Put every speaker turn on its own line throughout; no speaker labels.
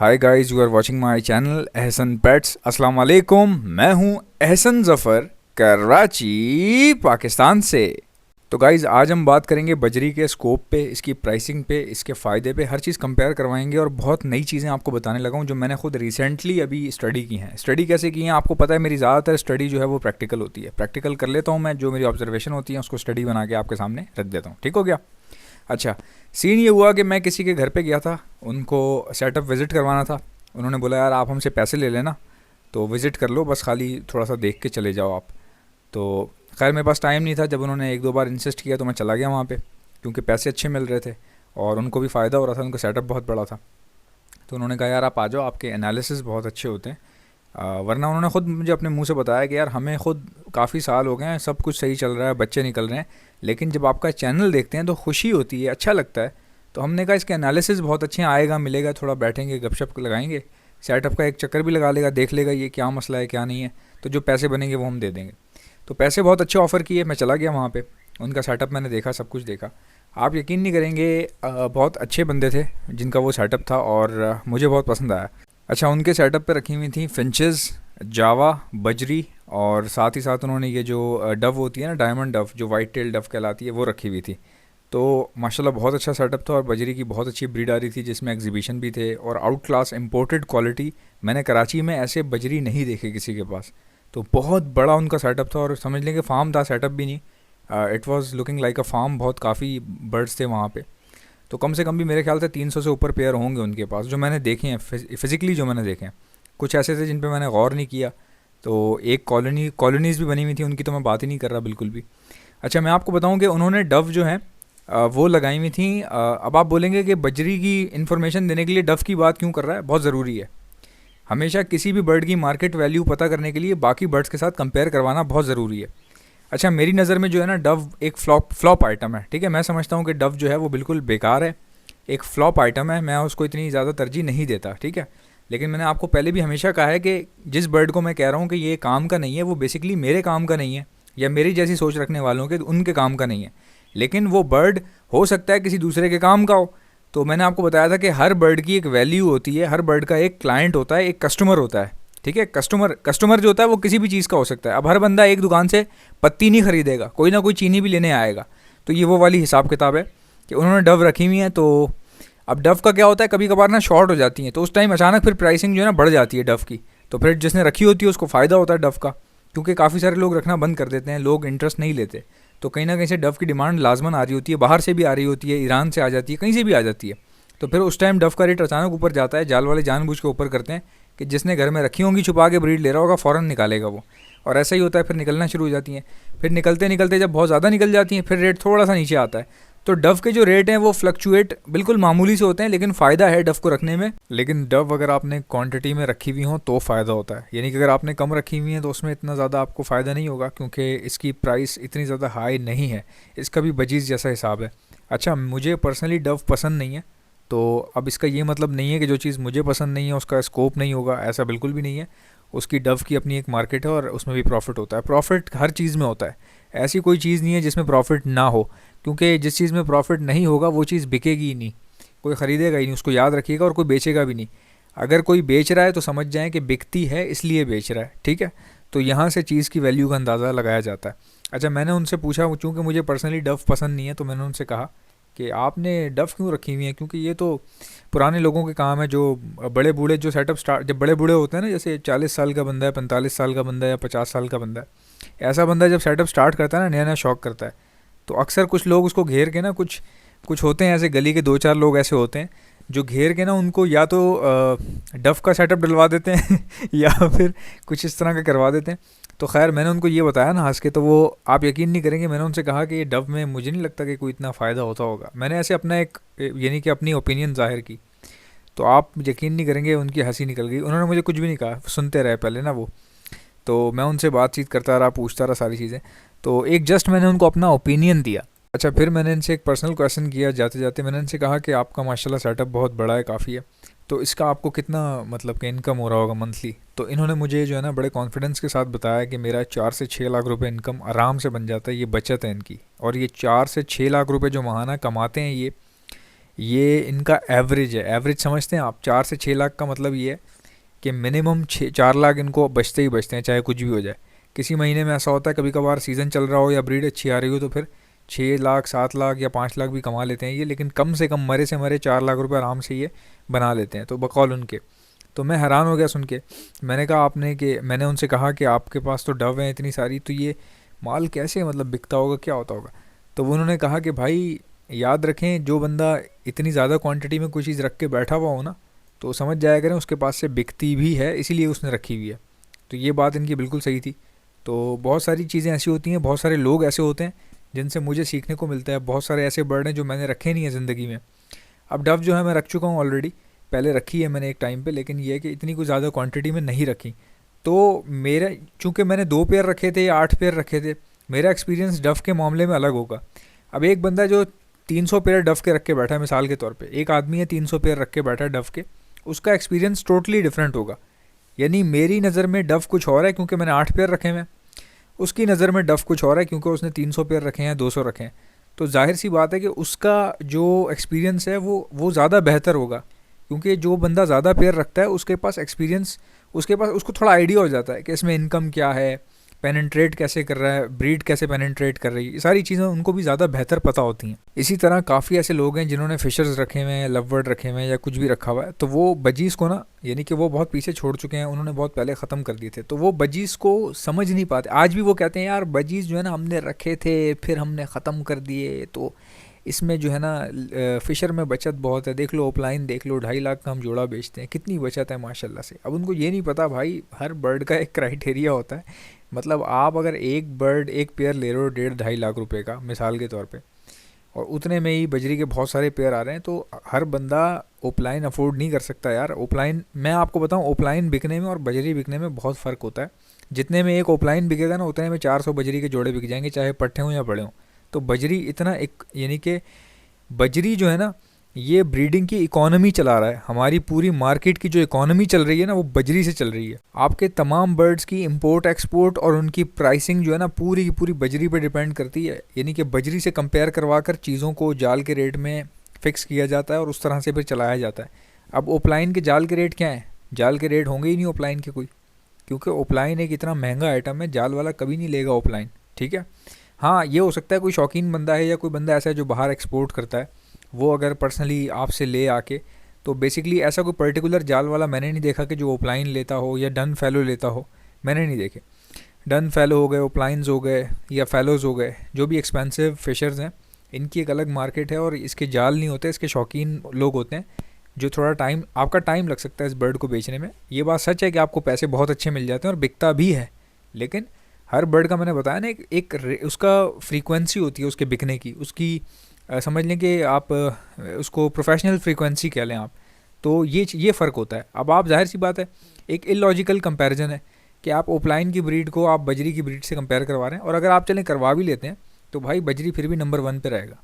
Hi guys, you are watching my channel Ehsan pets. अस्सलाम वालेकुम। मैं हूं एहसन ज़फ़र, कराची, पाकिस्तान से। तो गाइस, आज हम बात करेंगे बजरी के स्कोप पे, इसकी प्राइसिंग पे, इसके फ़ायदे पे, हर चीज़ कंपेयर करवाएंगे और बहुत नई चीज़ें आपको बताने लगा हूं जो मैंने खुद रिसेंटली अभी स्टडी की हैं। स्टडी कैसे की हैं आपको पता है, मेरी ज़्यादातर स्टडी जो है वो प्रैक्टिकल होती है। प्रैक्टिकल कर लेता हूँ मैं, जो मेरी ऑब्जर्वेशन होती है उसको स्टडी बना के आपके सामने रख देता हूँ। ठीक हो गया। अच्छा, सीन ये हुआ कि मैं किसी के घर पे गया था, उनको सेटअप विज़िट करवाना था। उन्होंने बोला यार आप हमसे पैसे ले लेना, तो विज़िट कर लो, बस खाली थोड़ा सा देख के चले जाओ आप। तो खैर मेरे पास टाइम नहीं था। जब उन्होंने एक दो बार इंसिस्ट किया तो मैं चला गया वहाँ पे, क्योंकि पैसे अच्छे मिल रहे थे और उनको भी फ़ायदा हो रहा था, उनका सेटअप बहुत बड़ा था। तो उन्होंने कहा यार आप आ जाओ, आपके एनालिसिस बहुत अच्छे होते हैं। वरना उन्होंने ख़ुद मुझे अपने मुंह से बताया कि यार हमें ख़ुद काफ़ी साल हो गए हैं, सब कुछ सही चल रहा है, बच्चे निकल रहे हैं, लेकिन जब आपका चैनल देखते हैं तो खुशी होती है, अच्छा लगता है। तो हमने कहा इसके एनालिसिस बहुत अच्छे हैं, आएगा मिलेगा, थोड़ा बैठेंगे गपशप लगाएंगे, सेटअप का एक चक्कर भी लगा लेगा, देख लेगा ये क्या मसला है क्या नहीं है, तो जो पैसे बनेंगे वो हम दे देंगे। तो पैसे बहुत अच्छे ऑफ़र किए, मैं चला गया वहाँ पे, उनका सेटअप मैंने देखा, सब कुछ देखा। आप यकीन नहीं करेंगे, बहुत अच्छे बंदे थे जिनका वो सेटअप था और मुझे बहुत पसंद आया। अच्छा, उनके सेटअप पे रखी हुई थी फिंचेस, जावा, बजरी, और साथ ही साथ उन्होंने ये जो डव होती है ना, डायमंड डव, जो वाइट टेल डव कहलाती है, वो रखी हुई थी। तो माशाल्लाह बहुत अच्छा सेटअप था और बजरी की बहुत अच्छी ब्रीड आ रही थी, जिसमें एग्जीबिशन भी थे और आउट क्लास इम्पोर्टेड क्वालिटी। मैंने कराची में ऐसे बजरी नहीं देखे किसी के पास। तो बहुत बड़ा उनका सेटअप था और समझ लें कि फार्म था, सेटअप भी नहीं, it was looking like a farm. बहुत काफ़ी बर्ड्स थे वहाँ पे। तो कम से कम भी मेरे ख्याल से 300 से ऊपर पेयर होंगे उनके पास, जो मैंने देखे हैं फिज़िकली, जो मैंने देखे हैं। कुछ ऐसे थे जिन पे मैंने गौर नहीं किया। तो एक कॉलोनीज़ भी बनी हुई थी उनकी, तो मैं बात ही नहीं कर रहा बिल्कुल भी। अच्छा, मैं आपको बताऊं कि उन्होंने डव जो है वो लगाई हुई थी। अब आप बोलेंगे कि बजरी की इन्फॉर्मेशन देने के लिए डव की बात क्यों कर रहा है। बहुत ज़रूरी है, हमेशा किसी भी बर्ड की मार्केट वैल्यू पता करने के लिए बाकी बर्ड्स के साथ कंपेयर करवाना बहुत ज़रूरी है। अच्छा, मेरी नज़र में जो है ना, डव एक फ्लॉप आइटम है। ठीक है, मैं समझता हूँ कि डव जो है वो बिल्कुल बेकार है, एक फ्लॉप आइटम है, मैं उसको इतनी ज़्यादा तरजीह नहीं देता। ठीक है, लेकिन मैंने आपको पहले भी हमेशा कहा है कि जिस बर्ड को मैं कह रहा हूँ कि ये काम का नहीं है, वो बेसिकली मेरे काम का नहीं है, या मेरी जैसी सोच रखने वालों के उनके काम का नहीं है, लेकिन वो बर्ड हो सकता है किसी दूसरे के काम का हो। तो मैंने आपको बताया था कि हर बर्ड की एक वैल्यू होती है, हर बर्ड का एक क्लाइंट होता है, एक कस्टमर होता है। ठीक है, कस्टमर जो होता है वो किसी भी चीज़ का हो सकता है। अब हर बंदा एक दुकान से पत्ती नहीं खरीदेगा, कोई ना कोई चीनी भी लेने आएगा। तो ये वो वाली हिसाब किताब है कि उन्होंने डव रखी हुई है। तो अब डव का क्या होता है, कभी कभार ना शॉर्ट हो जाती हैं, तो उस टाइम अचानक फिर प्राइसिंग जो है ना बढ़ जाती है डव की। तो फिर जिसने रखी होती है उसको फ़ायदा होता है डव का, क्योंकि काफ़ी सारे लोग रखना बंद कर देते हैं, लोग इंटरेस्ट नहीं लेते। तो कहीं ना कहीं से डव की डिमांड लाजमन आ रही होती है, बाहर से भी आ रही होती है, ईरान से आ जाती है, कहीं से भी आ जाती है। तो फिर उस टाइम डव का रेट अचानक ऊपर जाता है। जाल वाले जानबूझ के ऊपर करते हैं कि जिसने घर में रखी होंगी छुपा के ब्रीड ले रहा होगा, फ़ौरन निकालेगा वो। और ऐसा ही होता है, फिर निकलना शुरू हो जाती हैं। फिर निकलते निकलते जब बहुत ज़्यादा निकल जाती हैं, फिर रेट थोड़ा सा नीचे आता है। तो डव के जो रेट हैं वो फ्लक्चुएट बिल्कुल मामूली से होते हैं, लेकिन फ़ायदा है डव को रखने में। लेकिन डव अगर आपने क्वांटिटी में रखी हुई हो तो फ़ायदा होता है, यानी कि अगर आपने कम रखी हुई है तो उसमें इतना ज़्यादा आपको फ़ायदा नहीं होगा, क्योंकि इसकी प्राइस इतनी ज़्यादा हाई नहीं है, इसका भी बजीज़ जैसा हिसाब है। अच्छा, मुझे पर्सनली डव पसंद नहीं है, तो अब इसका ये मतलब नहीं है कि जो चीज़ मुझे पसंद नहीं है उसका स्कोप नहीं होगा, ऐसा बिल्कुल भी नहीं है। उसकी डव की अपनी एक मार्केट है और उसमें भी प्रॉफिट होता है। प्रॉफिट हर चीज़ में होता है, ऐसी कोई चीज़ नहीं है जिसमें प्रॉफिट ना हो, क्योंकि जिस चीज़ में प्रॉफिट नहीं होगा वो चीज़ बिकेगी ही नहीं, कोई ख़रीदेगा ही नहीं, उसको याद रखिएगा, और कोई बेचेगा भी नहीं। अगर कोई बेच रहा है तो समझ जाएं कि बिकती है इसलिए बेच रहा है। ठीक है, तो यहाँ से चीज़ की वैल्यू का अंदाज़ा लगाया जाता है। अच्छा, मैंने उनसे पूछा, चूँकि मुझे पर्सनली डव पसंद नहीं है, तो मैंने उनसे कहा कि आपने डव क्यों रखी हुई है, क्योंकि ये तो पुराने लोगों के काम है, जो बड़े बूढ़े जो सेटअप स्टार्ट, जब बड़े बूढ़े होते हैं ना, जैसे 40 साल का बंदा है, 45 साल का बंदा है, या 50 साल का बंदा है, ऐसा बंदा जब सेटअप स्टार्ट करता है ना, नया नया शौक करता है, तो अक्सर कुछ लोग उसको घेर के ना, कुछ कुछ होते हैं ऐसे, गली के दो चार लोग ऐसे होते हैं जो घेर के ना उनको या तो डफ का सेटअप डलवा देते हैं या फिर कुछ इस तरह का करवा देते हैं। तो खैर मैंने उनको ये बताया ना हंस के, तो वो आप यकीन नहीं करेंगे, मैंने उनसे कहा कि ये डव में मुझे नहीं लगता कि कोई इतना फ़ायदा होता होगा। मैंने ऐसे अपना एक यानी कि अपनी ओपिनियन ज़ाहिर की, तो आप यकीन नहीं करेंगे उनकी हंसी निकल गई। उन्होंने मुझे कुछ भी नहीं कहा, सुनते रहे पहले ना वो। तो मैं उनसे बातचीत करता रहा, पूछता रहा सारी चीज़ें। तो एक जस्ट मैंने उनको अपना ओपिनियन दिया। अच्छा, फिर मैंने इनसे एक पर्सनल क्वेश्चन किया जाते जाते। मैंने इनसे कहा कि आपका माशाल्लाह सेटअप बहुत बड़ा है, काफ़ी है, तो इसका आपको कितना मतलब कि इनकम हो रहा होगा मंथली। तो इन्होंने मुझे जो है ना बड़े कॉन्फिडेंस के साथ बताया कि मेरा 4 से 6 लाख रुपए इनकम आराम से बन जाता है, ये बचत है इनकी। और ये 4 से 6 लाख रुपए जो महाना कमाते हैं, ये इनका एवरेज है। एवरेज समझते हैं आप, 4 से 6 लाख का मतलब ये है कि मिनिमम 4 लाख इनको बचते ही बचते हैं, चाहे कुछ भी हो जाए। किसी महीने में ऐसा होता है कभी कभार सीज़न चल रहा हो या ब्रीड अच्छी आ रही हो तो फिर 6 लाख 7 लाख या 5 लाख भी कमा लेते हैं ये, लेकिन कम से कम मरे से मरे 4 लाख रुपए आराम से ये बना लेते हैं, तो बकौल उनके। तो मैं हैरान हो गया सुन के। मैंने कहा आपने कि मैंने उनसे कहा कि आपके पास तो डव हैं इतनी सारी, तो ये माल कैसे मतलब बिकता होगा, क्या होता होगा? तो वो उन्होंने कहा कि भाई याद रखें, जो बंदा इतनी ज़्यादा क्वांटिटी में कोई चीज़ रख के बैठा हुआ हो ना, तो समझ जाया करें उसके पास से बिकती भी है, इसीलिए उसने रखी हुई है। तो ये बात इनकी बिल्कुल सही थी। तो बहुत सारी चीज़ें ऐसी होती हैं, बहुत सारे लोग ऐसे होते हैं जिनसे मुझे सीखने को मिलता है। बहुत सारे ऐसे बर्ड हैं जो मैंने रखे नहीं है ज़िंदगी में। अब डव जो है मैं रख चुका हूँ ऑलरेडी, पहले रखी है मैंने एक टाइम पे, लेकिन ये है कि इतनी कुछ ज़्यादा क्वांटिटी में नहीं रखी। तो मेरा, चूँकि मैंने 2 पेयर रखे थे या 8 पेयर रखे थे, मेरा एक्सपीरियंस डव के मामले में अलग होगा। अब एक बंदा जो 300 पेयर डव के रख के बैठा है, मिसाल के तौर पे एक आदमी है 300 पेयर रख के बैठा है डव के, उसका एक्सपीरियंस टोटली डिफरेंट होगा। यानी मेरी नज़र में डव कुछ और है क्योंकि मैंने 8 पेयर रखे हुए हैं, उसकी नज़र में डव कुछ और है क्योंकि उसने 300 पेयर रखे हैं, 200 रखे हैं। तो जाहिर सी बात है कि उसका जो एक्सपीरियंस है वो ज़्यादा बेहतर होगा, क्योंकि जो बंदा ज़्यादा पेयर रखता है उसके पास एक्सपीरियंस, उसके पास उसको थोड़ा आइडिया हो जाता है कि इसमें इनकम क्या है, पेनिट्रेट कैसे कर रहा है, ब्रीड कैसे पेनिट्रेट कर रही है, ये सारी चीज़ें उनको भी ज़्यादा बेहतर पता होती हैं। इसी तरह काफ़ी ऐसे लोग हैं जिन्होंने फिशर्स रखे हुए हैं, लव बर्ड रखे हुए हैं या कुछ भी रखा हुआ है, तो वो बजीज़ को ना, यानी कि वो बहुत पीछे छोड़ चुके हैं, उन्होंने बहुत पहले ख़त्म कर दिए थे, तो वो बजीज़ को समझ नहीं पाते। आज भी वो कहते हैं यार बजीज़ जो है ना हमने रखे थे फिर हमने ख़त्म कर दिए, तो इसमें जो है ना फ़िशर में बचत बहुत है, देख लो ओपलाइन देख लो, 2.5 लाख का हम जोड़ा बेचते हैं, कितनी बचत है माशाल्लाह से। अब उनको ये नहीं पता भाई हर बर्ड का एक क्राइटेरिया होता है। मतलब आप अगर एक बर्ड एक पेयर ले रहे हो 1.5-2.5 लाख रुपए का मिसाल के तौर पे, और उतने में ही बजरी के बहुत सारे पेयर आ रहे हैं, तो हर बंदा ओपलाइन अफोर्ड नहीं कर सकता यार। ओपलाइन, मैं आपको बताऊं, ओपलाइन बिकने में और बजरी बिकने में बहुत फ़र्क होता है। जितने में एक ओपलाइन बिकेगा ना, उतने में 400 बजरी के जोड़े बिक जाएंगे, चाहे पट्टे हों या बड़े हों। तो बजरी इतना एक, यानी कि बजरी जो है ना, ये ब्रीडिंग की इकोनॉमी चला रहा है। हमारी पूरी मार्केट की जो इकोनॉमी चल रही है ना, वो बजरी से चल रही है। आपके तमाम बर्ड्स की इंपोर्ट एक्सपोर्ट और उनकी प्राइसिंग जो है ना, पूरी की पूरी बजरी पे डिपेंड करती है। यानी कि बजरी से कंपेयर करवा कर चीज़ों को जाल के रेट में फ़िक्स किया जाता है और उस तरह से फिर चलाया जाता है। अब ओपलाइन के जाल के रेट क्या हैं? जाल के रेट होंगे ही नहीं ओपलाइन के कोई, क्योंकि ओपलाइन एक इतना महंगा आइटम है, जाल वाला कभी नहीं लेगा ओपलाइन, ठीक है। हाँ, ये हो सकता है कोई शौकीन बंदा है या कोई बंदा ऐसा है जो बाहर एक्सपोर्ट करता है, वो अगर पर्सनली आपसे ले आके, तो बेसिकली ऐसा कोई पर्टिकुलर जाल वाला मैंने नहीं देखा कि जो ओपलाइन लेता हो या डन फैलो लेता हो, मैंने नहीं देखे। डन फैलो हो गए, ओपलाइंस हो गए या फैलोज़ हो गए, जो भी एक्सपेंसिव फिशर्स हैं, इनकी एक अलग मार्केट है और इसके जाल नहीं होते, इसके शौकीन लोग होते हैं जो थोड़ा टाइम, आपका टाइम लग सकता है इस बर्ड को बेचने में। ये बात सच है कि आपको पैसे बहुत अच्छे मिल जाते हैं और बिकता भी है, लेकिन हर बर्ड का मैंने बताया ना उसका फ्रीक्वेंसी होती है उसके बिकने की, उसकी समझ लें कि आप उसको प्रोफेशनल फ्रीक्वेंसी कह लें आप। तो ये फ़र्क होता है। अब आप, जाहिर सी बात है, एक इलॉजिकल कंपैरिजन है कि आप ओपलाइन की ब्रीड को आप बजरी की ब्रीड से कंपेयर करवा रहे हैं, और अगर आप चलें करवा भी लेते हैं तो भाई बजरी फिर भी नंबर 1 पे रहेगा।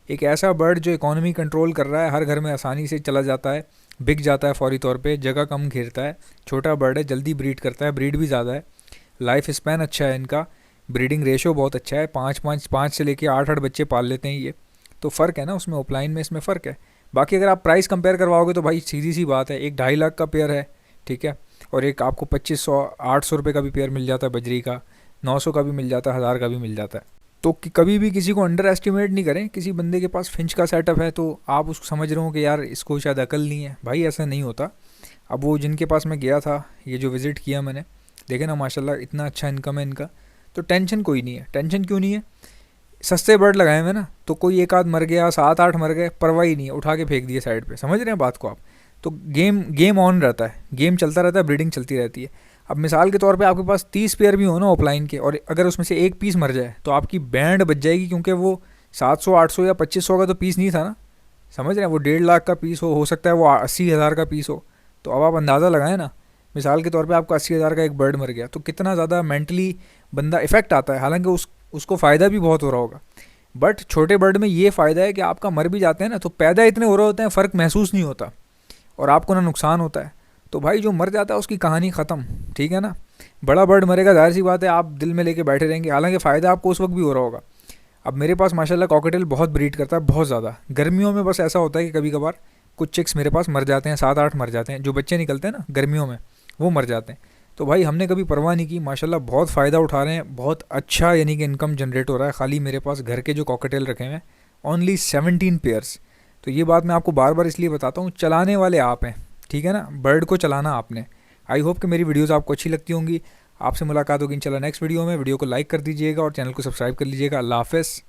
एक ऐसा बर्ड जो इकोनॉमी कंट्रोल कर रहा है, हर घर में आसानी से चला जाता है, बिक जाता है फौरी तौर पे, जगह कम घेरता है, छोटा बर्ड है, जल्दी ब्रीड करता है, ब्रीड भी ज़्यादा है, लाइफ स्पैन अच्छा है इनका, ब्रीडिंग रेशो बहुत अच्छा है, 5 से लेके 8 बच्चे पाल लेते हैं ये। तो फ़र्क है ना उसमें, ओपलाइन में इसमें फ़र्क है। बाकी अगर आप प्राइस कंपेयर करवाओगे तो भाई सीधी सी बात है, एक 2.5 लाख का पेयर है, ठीक है, और एक आपको 2500-800 रुपये का भी पेयर मिल जाता है बजरी का, 900 का भी मिल जाता है, 1000 का भी मिल जाता है। तो कभी भी किसी को अंडर एस्टिमेट नहीं करें। किसी बंदे के पास फिंच का सेटअप है तो आप उसको समझ रहे हो कि यार इसको शायद अकल नहीं है, भाई ऐसा नहीं होता। अब वो जिनके पास मैं गया था, ये जो विज़िट किया मैंने, देखे ना माशाल्लाह इतना अच्छा इनकम है इनका, तो टेंशन कोई नहीं है। टेंशन क्यों नहीं है? सस्ते बर्ड लगाए हुए ना, तो कोई एक आध मर गया, 7-8 मर गए, परवाह ही नहीं है, उठा के फेंक दिए साइड पे। समझ रहे हैं बात को आप? तो गेम ऑन रहता है, गेम चलता रहता है, ब्रीडिंग चलती रहती है। अब मिसाल के तौर पे आपके पास 30 पेयर भी हो ना ऑफलाइन के, और अगर उसमें से एक पीस मर जाए तो आपकी बैंड बच जाएगी, क्योंकि वो 700-800 या 2500 का तो पीस नहीं था ना। समझ रहे हैं? वो 1.5 लाख का पीस हो सकता है वो 80,000 का पीस हो। तो अब आप अंदाज़ा लगाएं ना, मिसाल के तौर पे आपका 80,000 का एक बर्ड मर गया तो कितना ज़्यादा मेंटली बंदा इफ़ेक्ट आता है। हालांकि उसको फ़ायदा भी बहुत हो रहा होगा, बट छोटे बर्ड में ये फ़ायदा है कि आपका मर भी जाते हैं ना तो पैदा इतने हो रहे होते हैं, फ़र्क महसूस नहीं होता और आपको ना नुकसान होता है। तो भाई जो मर जाता है उसकी कहानी ख़त्म, ठीक है ना। बड़ा बर्ड मरेगा, जाहिर सी बात है आप दिल में लेके बैठे रहेंगे, हालांकि फ़ायदा आपको उस वक्त भी हो रहा होगा। अब मेरे पास माशाल्लाह कॉकटेल बहुत ब्रीड करता है, बहुत ज़्यादा। गर्मियों में बस ऐसा होता है कि कभी कभार कुछ चिक्स मेरे पास मर जाते हैं, 7-8 मर जाते हैं, जो बच्चे निकलते हैं ना गर्मियों में वो मर जाते हैं। तो भाई हमने कभी परवाह नहीं की, माशाल्लाह बहुत फ़ायदा उठा रहे हैं, बहुत अच्छा यानी कि इनकम जनरेट हो रहा है। खाली मेरे पास घर के जो कॉकटेल रखे हुए हैं ओनली 17 पेयर्स। तो ये बात मैं आपको बार बार इसलिए बताता हूँ, चलाने वाले आप हैं, ठीक है ना, बर्ड को चलाना आपने। आई होप कि मेरी वीडियोज़ आपको अच्छी लगती होंगी। आपसे मुलाकात होगी इंशाल्लाह नेक्स्ट वीडियो में। वीडियो को लाइक कर दीजिएगा और चैनल को सब्सक्राइब कर लीजिएगा। अल्लाह हाफ़िज़।